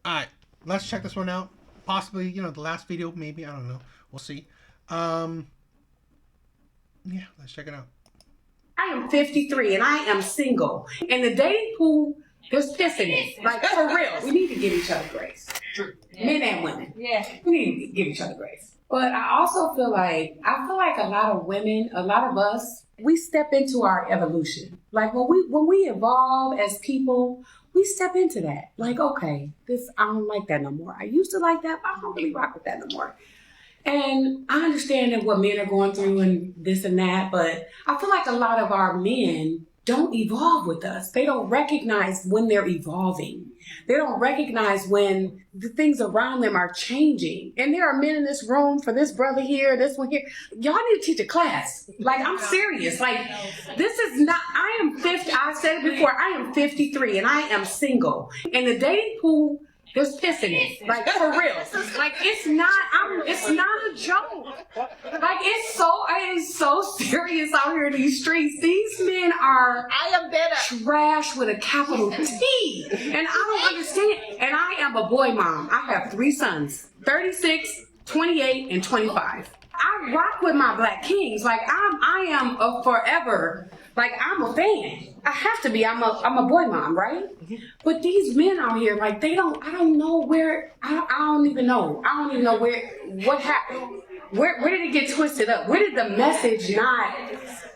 Alright, let's check this one out. Possibly, the last video, maybe. I don't know. We'll see. Um, yeah, let's check it out. I am 53 and I am single. And the dating pool, there's piss in it. Like, for real. We need to give each other grace. Yeah. Men and women. Yeah. We need to give each other grace. But I also feel like, a lot of women, a lot of us, we step into our evolution. Like when we evolve as people, we step into that. Like, okay, I don't like that no more. I used to like that, but I don't really rock with that no more. And I understand that what men are going through and this and that, but I feel like a lot of our men don't evolve with us. They don't recognize when they're evolving. They don't recognize when the things around them are changing. And there are men in this room, for this brother here, this one here. Y'all need to teach a class. Like, I'm serious. Like, this is not, I am 50, I said it before, I am 53 and I am single. And the dating pool, there's piss in it. Like, for real. Like, it's not a joke. Like, it is so serious out here in these streets. These men are trash with a capital T. And I don't understand. And I am a boy mom. I have 3 sons, 36, 28, and 25. I rock with my black kings. Like, I am a forever. Like, I'm a fan. I have to be. I'm a boy mom, right? But these men out here, like, I don't know where, I don't even know. I don't even know what happened. Where did it get twisted up? Where did the message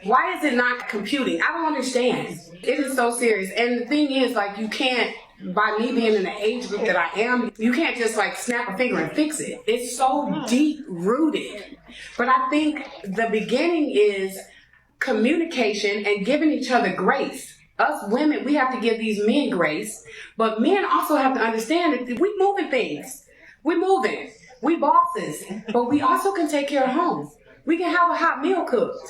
why is it not computing? I don't understand. It is so serious. And the thing is, like, you can't, by me being in the age group that I am, you can't just like snap a finger and fix it. It's so deep rooted. But I think the beginning is communication and giving each other grace. Us women, we have to give these men grace, but men also have to understand that we moving things. We moving. We bosses, but we also can take care of home. We can have a hot meal cooked.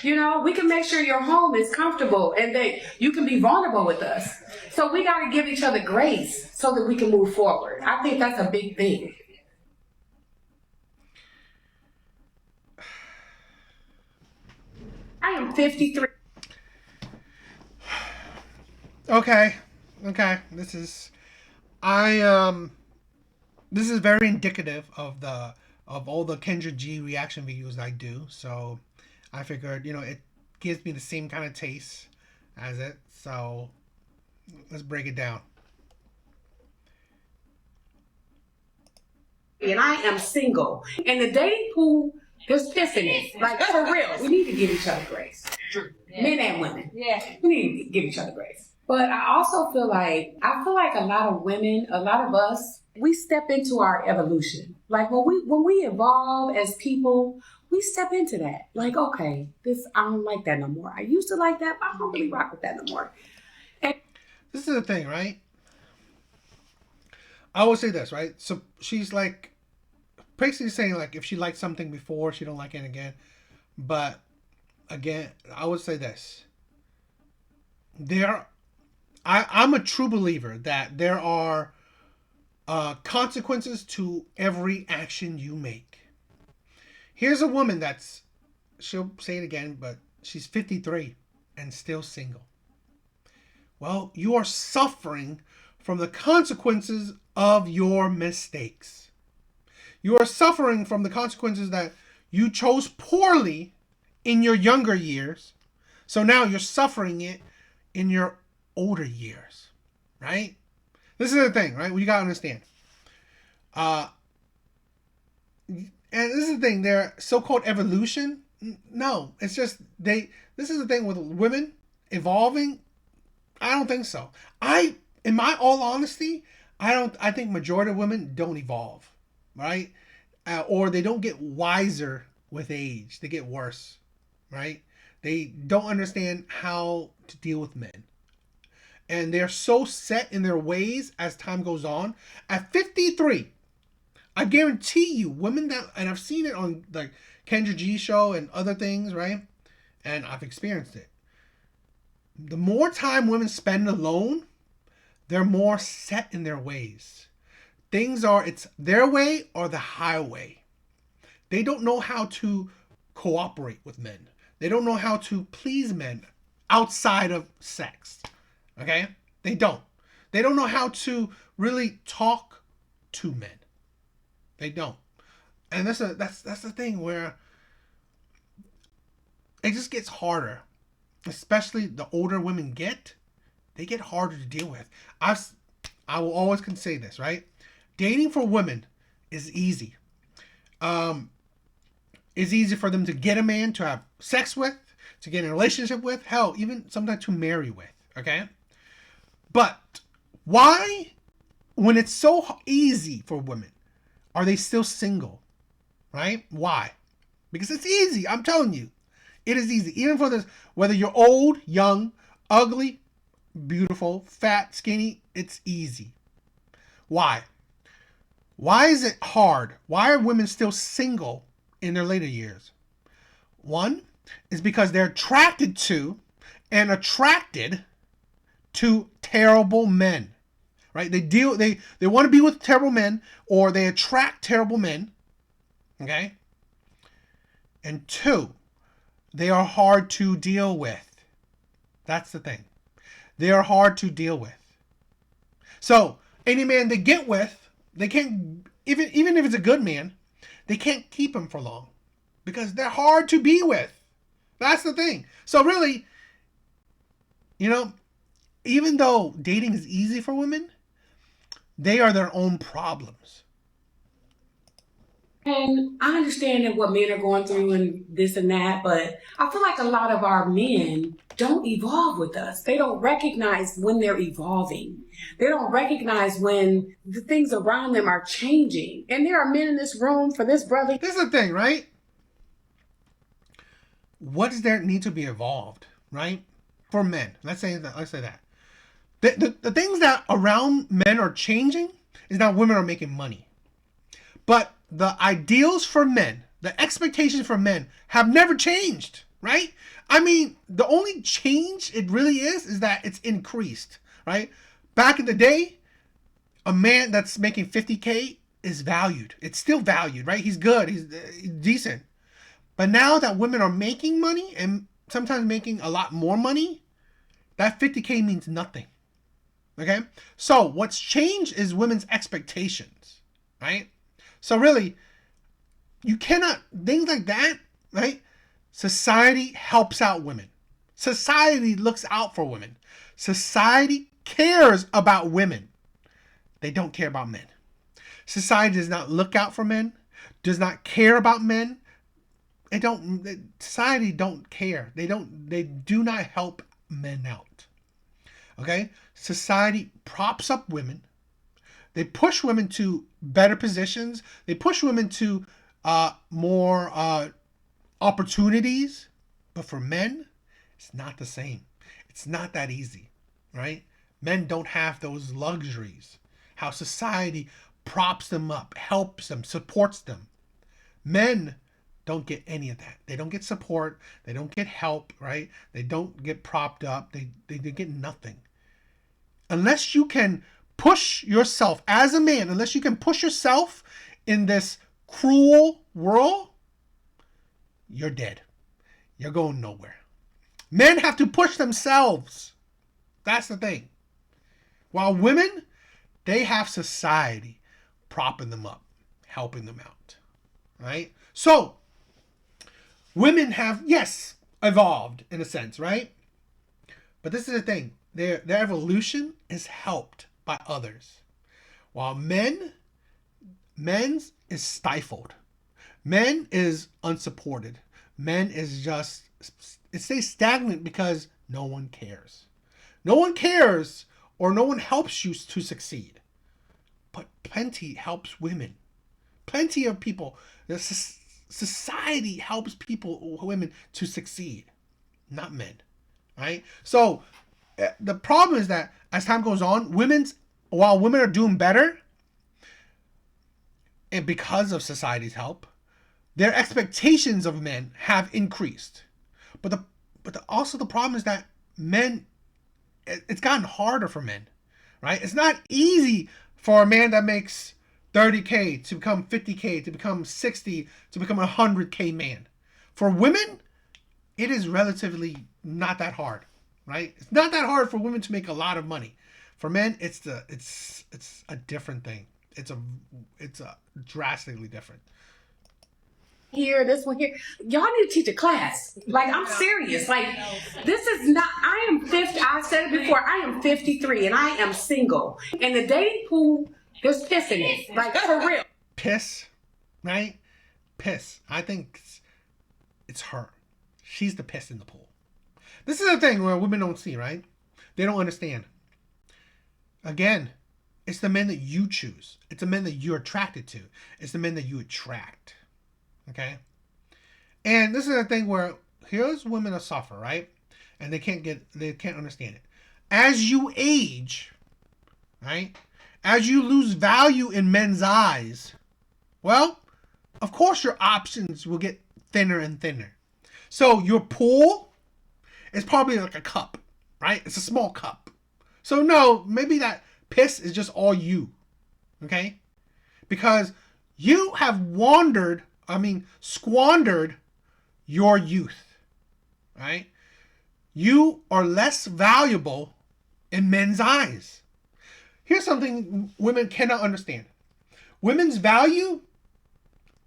We can make sure your home is comfortable and that you can be vulnerable with us. So we got to give each other grace so that we can move forward. I think that's a big thing. I am 53. Okay. This is very indicative of all the Kendra G reaction videos I do. So I figured, it gives me the same kind of taste as it. So let's break it down. And I am single. And the dating pool, there's piss in it. Like, for real. We need to give each other grace. Yeah. Men and women. Yeah. We need to give each other grace. But I also feel like, a lot of women, a lot of us, we step into our evolution. Like, when we evolve as people, we step into that. Like, okay, I don't like that no more. I used to like that, but I don't really rock with that no more. And this is the thing, right? I will say this, right? So she's like, basically saying, like, if she liked something before, she don't like it again. But again, I would say this. I'm a true believer that there are consequences to every action you make. Here's a woman she'll say it again, but she's 53 and still single. Well, you are suffering from the consequences of your mistakes. You are suffering from the consequences that you chose poorly in your younger years. So now you're suffering it in your older years, right? This is the thing, right? We got to understand. And this is the thing, their so-called evolution, no, it's just this is the thing with women evolving. I don't think so. In my all honesty, I think majority of women don't evolve, right? Or they don't get wiser with age. They get worse, right? They don't understand how to deal with men. And they're so set in their ways as time goes on. At 53, I guarantee you, women and I've seen it on like Kendra G show and other things, right? And I've experienced it. The more time women spend alone, they're more set in their ways. It's their way or the highway. They don't know how to cooperate with men. They don't know how to please men outside of sex. Okay? They don't. They don't know how to really talk to men. They don't. And that's the thing where it just gets harder. Especially the older women get, they get harder to deal with. I will always can say this, right? Dating for women is easy. It's easy for them to get a man to have sex with, to get in a relationship with, hell, even sometimes to marry with, okay? But why, when it's so easy for women, are they still single, right? Why? Because it's easy, I'm telling you. It is easy. Even for this, whether you're old, young, ugly, beautiful, fat, skinny, it's easy. Why? Why is it hard? Why are women still single in their later years? One is because they're attracted to and attracted to terrible men. Right? They want to be with terrible men, or they attract terrible men. Okay? And two, they are hard to deal with. That's the thing. They are hard to deal with. So, any man they get with, they can't, even if it's a good man, they can't keep him for long. Because they're hard to be with. That's the thing. So really, even though dating is easy for women, they are their own problems. And I understand that what men are going through and this and that, but I feel like a lot of our men don't evolve with us. They don't recognize when they're evolving. They don't recognize when the things around them are changing. And there are men in this room for this brother. This is the thing, right? What does there need to be evolved, right? For men. Let's say that. The things that around men are changing is that women are making money. But the ideals for men, the expectations for men have never changed, right? I mean, the only change it really is that it's increased, right? Back in the day, a man that's making $50K is valued. It's still valued, right? He's good. He's decent. But now that women are making money and sometimes making a lot more money, that $50K means nothing. Okay? So what's changed is women's expectations, right? So really, you cannot, things like that, right? Society helps out women. Society looks out for women. Society cares about women. They don't care about men. Society does not look out for men, does not care about men. Society don't care. They do not help men out. Okay? Society props up women. They push women to better positions. They push women to more opportunities. But for men, it's not the same. It's not that easy, right? Men don't have those luxuries. How society props them up, helps them, supports them. Men don't get any of that. They don't get support. They don't get help, right? They don't get propped up. They get nothing. Unless you can push yourself as a man, unless you can push yourself in this cruel world, you're dead. You're going nowhere. Men have to push themselves. That's the thing. While women, they have society propping them up, helping them out, right? So, women have, yes, evolved in a sense, right? But this is the thing. Their evolution is helped by others. While men's is stifled. Men is unsupported. Men is just, it stays stagnant because no one cares. No one cares or no one helps you to succeed. But plenty helps women. Plenty of people, society helps women to succeed, not men, right? So the problem is that as time goes on, while women are doing better, and because of society's help, their expectations of men have increased. But also the problem is that men, it's gotten harder for men, right? It's not easy for a man that makes $30K to become $50K, to become $60, to become a $100K man. For women, it is relatively not that hard, right? It's not that hard for women to make a lot of money. For men, it's a different thing. it's a drastically different. Here, this one here. Y'all need to teach a class. Like, I'm serious. Like, this is not, I am 50, I said it before, I am 53 and I am single. And the dating pool, there's piss in it. Like, for real. Piss, right? Piss. I think it's her. She's the piss in the pool. This is the thing where women don't see, right? They don't understand. Again, it's the men that you choose. It's the men that you're attracted to. It's the men that you attract. Okay? And this is the thing where here's women that suffer, right? And they can't understand it. As you age, right? As you lose value in men's eyes, well, of course your options will get thinner and thinner. So your pool is probably like a cup, right? It's a small cup. So no, maybe that piss is just all you. Okay? Because you have squandered your youth, right? You are less valuable in men's eyes. Here's something women cannot understand. Women's value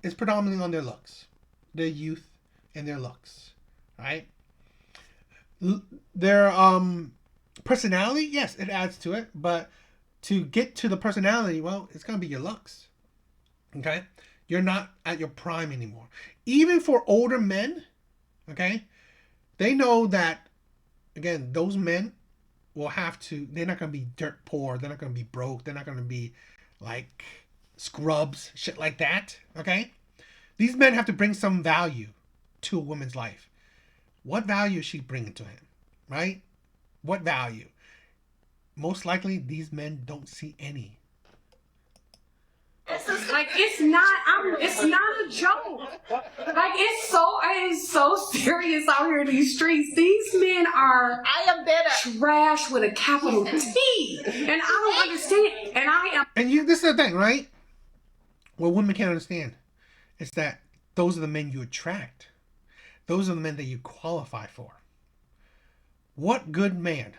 is predominantly on their looks, their youth, and their looks, right? Their personality, yes, it adds to it, but to get to the personality, well, it's going to be your looks, okay? You're not at your prime anymore. Even for older men, okay, they know that, again, those men will have to, they're not going to be dirt poor. They're not going to be broke. They're not going to be like scrubs, shit like that, okay? These men have to bring some value to a woman's life. What value is she bringing to him, right? What value? Most likely, these men don't see any. This is like, it's not a joke. Like, it is so serious out here in these streets. These men are trash with a capital T. And I don't understand. And I am. And this is the thing, right? What women can't understand is that those are the men you attract. Those are the men that you qualify for. What good man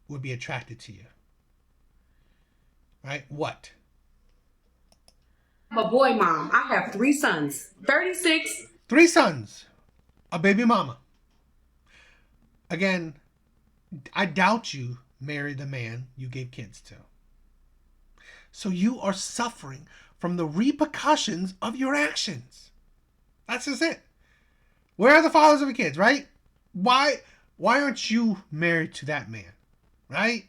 would be attracted to you? Right? What? I'm a boy mom. I have 3 sons. 36. 3 sons. A baby mama. Again, I doubt you married the man you gave kids to. So you are suffering from the repercussions of your actions. That's just it. Where are the fathers of the kids, right? Why aren't you married to that man? Right?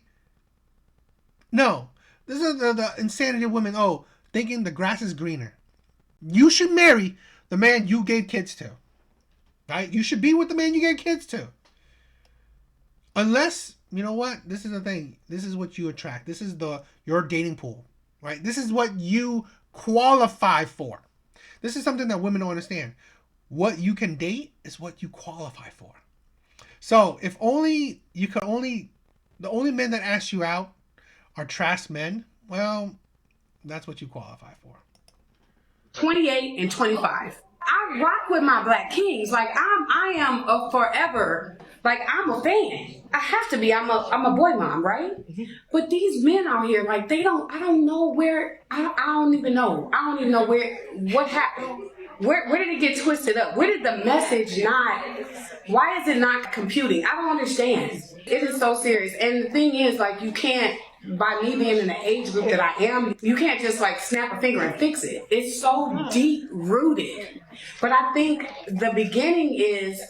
No. This is the insanity of women. Oh, thinking the grass is greener. You should marry the man you gave kids to. Right? You should be with the man you gave kids to. Unless, you know what? This is the thing. This is what you attract. This is your dating pool. Right? This is what you qualify for. This is something that women don't understand. What you can date is what you qualify for. So if only the only men that ask you out are trash men, well, that's what you qualify for. 28 and 25. I rock with my black kings. Like, I am a forever. Like, I'm a fan. I have to be. I'm a boy mom, right? But these men out here, like, I don't know where, I don't even know. I don't even know what happened. Where did it get twisted up? Where did the message why is it not computing? I don't understand. It is so serious. And the thing is, like, you can't, by me being in the age group that I am, you can't just like snap a finger and fix it. It's so deep rooted. But I think the beginning is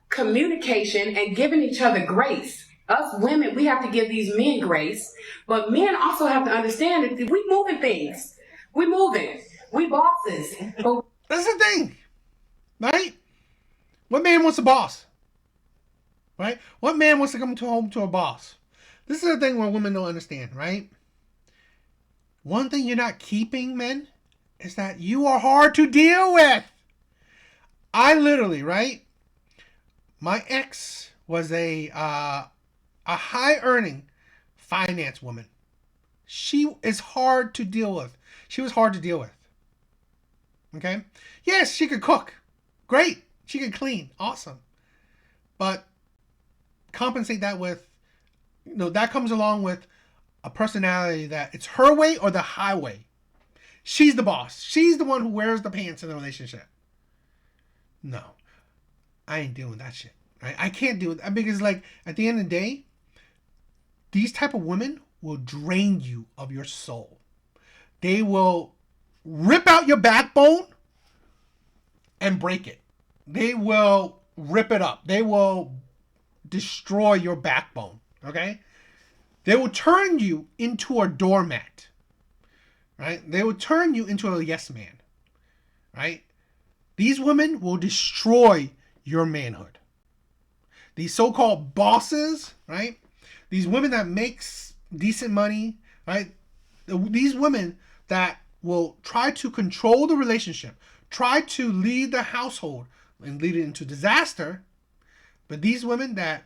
communication and giving each other grace. Us women, we have to give these men grace, but men also have to understand that we moving things. We moving. We bosses. But that's the thing, right? What man wants a boss? Right? What man wants to come home to a boss? This is the thing where women don't understand, right? One thing you're not keeping, men, is that you are hard to deal with. I literally, right? My ex was a high-earning finance woman. She is hard to deal with. She was hard to deal with. Okay? Yes, she could cook. Great. She could clean. Awesome. But compensate that with, that comes along with a personality that it's her way or the highway. she's the boss. She's the one who wears the pants in the relationship. No, I ain't doing that shit. Right? I can't do it because, like, at the end of the day, these type of women will drain you of your soul. They will rip out your backbone and break it. They will rip it up. They will destroy your backbone. Okay? They will turn you into a doormat. Right? They will turn you into a yes man. Right? These women will destroy your manhood. These so-called bosses, right? These women that makes decent money, right? These women that will try to control the relationship, try to lead the household and lead it into disaster. But these women that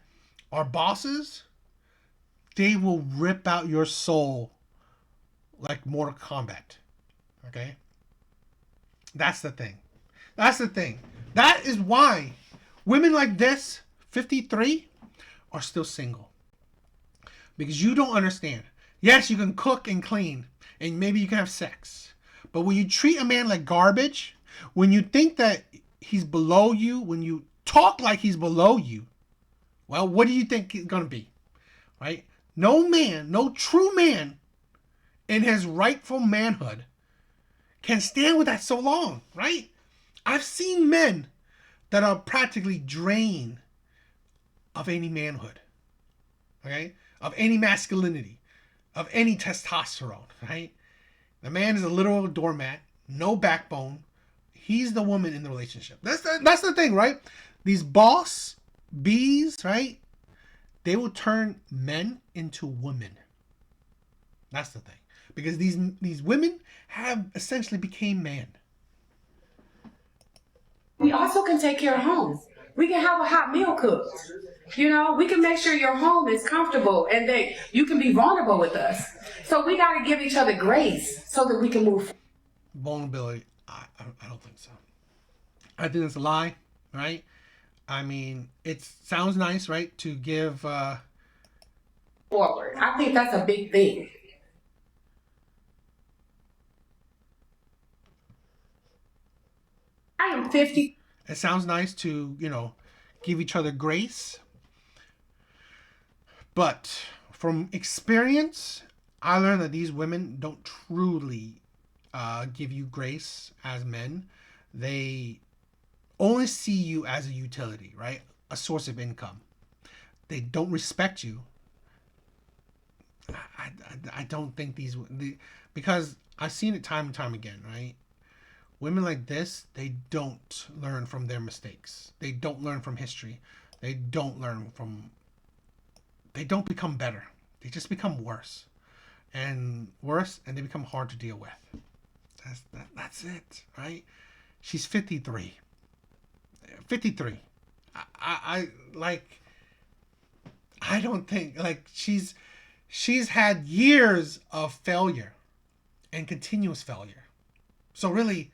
are bosses, they will rip out your soul like Mortal Kombat. Okay? That's the thing. That's the thing. That is why women like this, 53, are still single. Because you don't understand. Yes, you can cook and clean, and maybe you can have sex. But when you treat a man like garbage, when you think that he's below you, when you talk like he's below you, well, what do you think he's going to be? Right? No man, no true man in his rightful manhood can stand with that so long, right? I've seen men that are practically drained of any manhood, okay? Of any masculinity, of any testosterone, right? The man is a literal doormat, no backbone. He's the woman in the relationship. That's the thing, right? These boss bees, right? They will turn men into women. That's the thing. Because these women have essentially became man. We also can take care of home. We can have a hot meal cooked. You know, we can make sure your home is comfortable and that you can be vulnerable with us. So we got to give each other grace so that we can move. Vulnerability, I don't think so. I think it's a lie, right? I mean, it sounds nice, right, to give... forward. I think that's a big thing. I am 50. It sounds nice to, give each other grace. But from experience, I learned that these women don't truly give you grace as men. They only see you as a utility, right? A source of income. They don't respect you. I don't think because I've seen it time and time again, right? Women like this, they don't learn from their mistakes. They don't learn from history. They don't become better. They just become worse. And they become hard to deal with. That's it, right? She's 53. 53. I don't think, she's had years of failure and continuous failure. So really,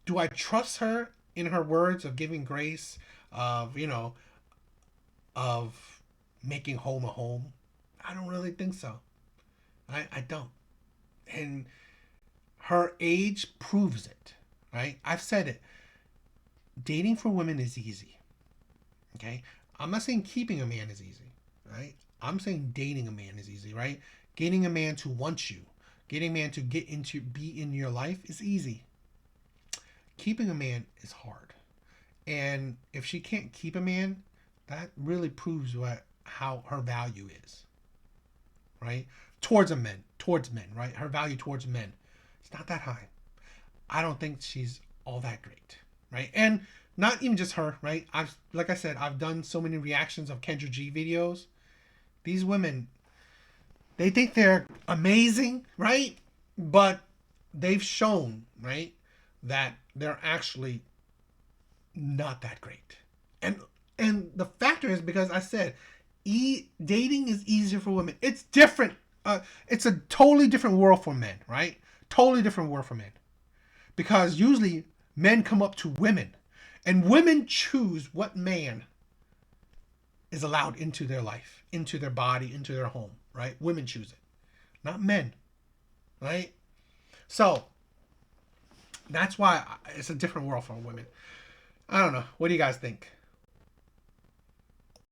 do I trust her in her words of giving grace, of making home a home? I don't really think so. I don't. And her age proves it, right? I've said it. Dating for women is easy. Okay? I'm not saying keeping a man is easy, right? I'm saying dating a man is easy, right? Getting a man to want you, getting a man to be in your life is easy. Keeping a man is hard. And if she can't keep a man, that really proves how her value is. Right? Towards men, right? Her value towards men. It's not that high. I don't think she's all that great. Right? And not even just her, right? Like I said, I've done so many reactions of Kendra G videos. These women, they think they're amazing, right? But they've shown, right, that they're actually not that great. And the factor is because I said dating is easier for women. It's different. It's a totally different world for men, right? Totally different world for men. Because usually men come up to women and women choose what man is allowed into their life, into their body, into their home, right? Women choose it, not men, right? So That's why it's a different world for women. I don't know. What do you guys think?